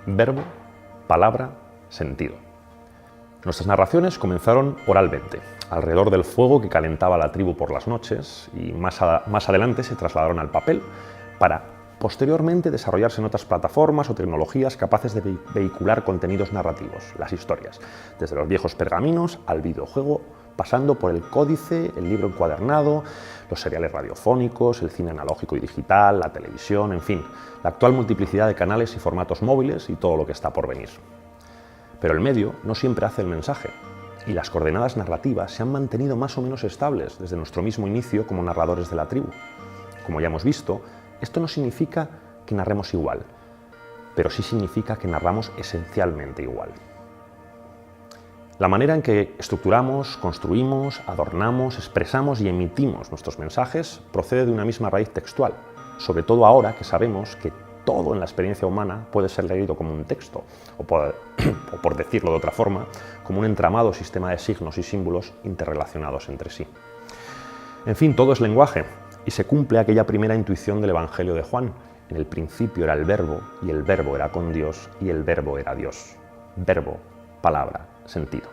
verbo, palabra, sentido. Nuestras narraciones comenzaron oralmente, alrededor del fuego que calentaba la tribu por las noches, y más adelante se trasladaron al papel para posteriormente desarrollarse en otras plataformas o tecnologías capaces de vehicular contenidos narrativos, las historias, desde los viejos pergaminos al videojuego, pasando por el códice, el libro encuadernado, los seriales radiofónicos, el cine analógico y digital, la televisión, en fin, la actual multiplicidad de canales y formatos móviles y todo lo que está por venir. Pero el medio no siempre hace el mensaje, y las coordenadas narrativas se han mantenido más o menos estables desde nuestro mismo inicio como narradores de la tribu. Como ya hemos visto, esto no significa que narremos igual, pero sí significa que narramos esencialmente igual. La manera en que estructuramos, construimos, adornamos, expresamos y emitimos nuestros mensajes procede de una misma raíz textual, sobre todo ahora que sabemos que todo en la experiencia humana puede ser leído como un texto, o por decirlo de otra forma, como un entramado sistema de signos y símbolos interrelacionados entre sí. En fin, todo es lenguaje, y se cumple aquella primera intuición del Evangelio de Juan. En el principio era el Verbo, y el Verbo era con Dios, y el Verbo era Dios. Verbo, palabra, sentido.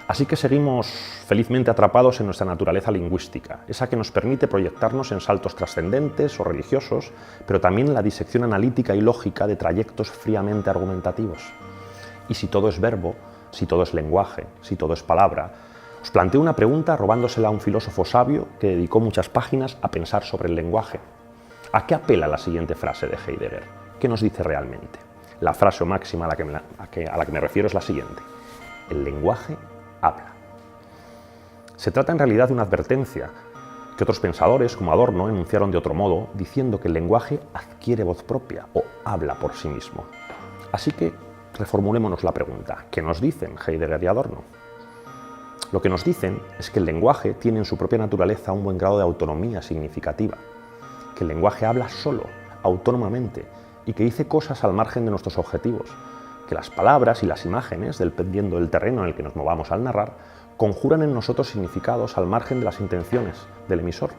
Así que seguimos felizmente atrapados en nuestra naturaleza lingüística, esa que nos permite proyectarnos en saltos trascendentes o religiosos, pero también en la disección analítica y lógica de trayectos fríamente argumentativos. Y si todo es verbo, si todo es lenguaje, si todo es palabra, os planteo una pregunta robándosela a un filósofo sabio que dedicó muchas páginas a pensar sobre el lenguaje. ¿A qué apela la siguiente frase de Heidegger? ¿Qué nos dice realmente? La frase máxima a la que me refiero es la siguiente: el lenguaje habla. Se trata en realidad de una advertencia que otros pensadores, como Adorno, enunciaron de otro modo, diciendo que el lenguaje adquiere voz propia o habla por sí mismo. Así que reformulémonos la pregunta: ¿qué nos dicen Heidegger y Adorno? Lo que nos dicen es que el lenguaje tiene en su propia naturaleza un buen grado de autonomía significativa, que el lenguaje habla solo, autónomamente, y que dice cosas al margen de nuestros objetivos, que las palabras y las imágenes, dependiendo del terreno en el que nos movamos al narrar, conjuran en nosotros significados al margen de las intenciones del emisor.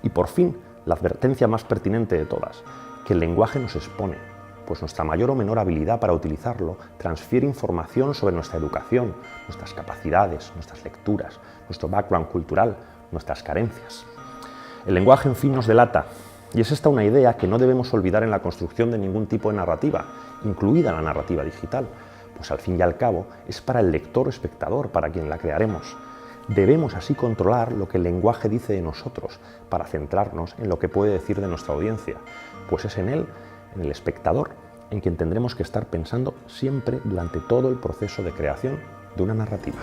Y por fin, la advertencia más pertinente de todas, que el lenguaje nos expone, pues nuestra mayor o menor habilidad para utilizarlo transfiere información sobre nuestra educación, nuestras capacidades, nuestras lecturas, nuestro background cultural, nuestras carencias. El lenguaje, en fin, nos delata, y es esta una idea que no debemos olvidar en la construcción de ningún tipo de narrativa, incluida la narrativa digital, pues al fin y al cabo es para el lector o espectador para quien la crearemos. Debemos así controlar lo que el lenguaje dice de nosotros para centrarnos en lo que puede decir de nuestra audiencia, pues es en él, en el espectador, en quien tendremos que estar pensando siempre durante todo el proceso de creación de una narrativa.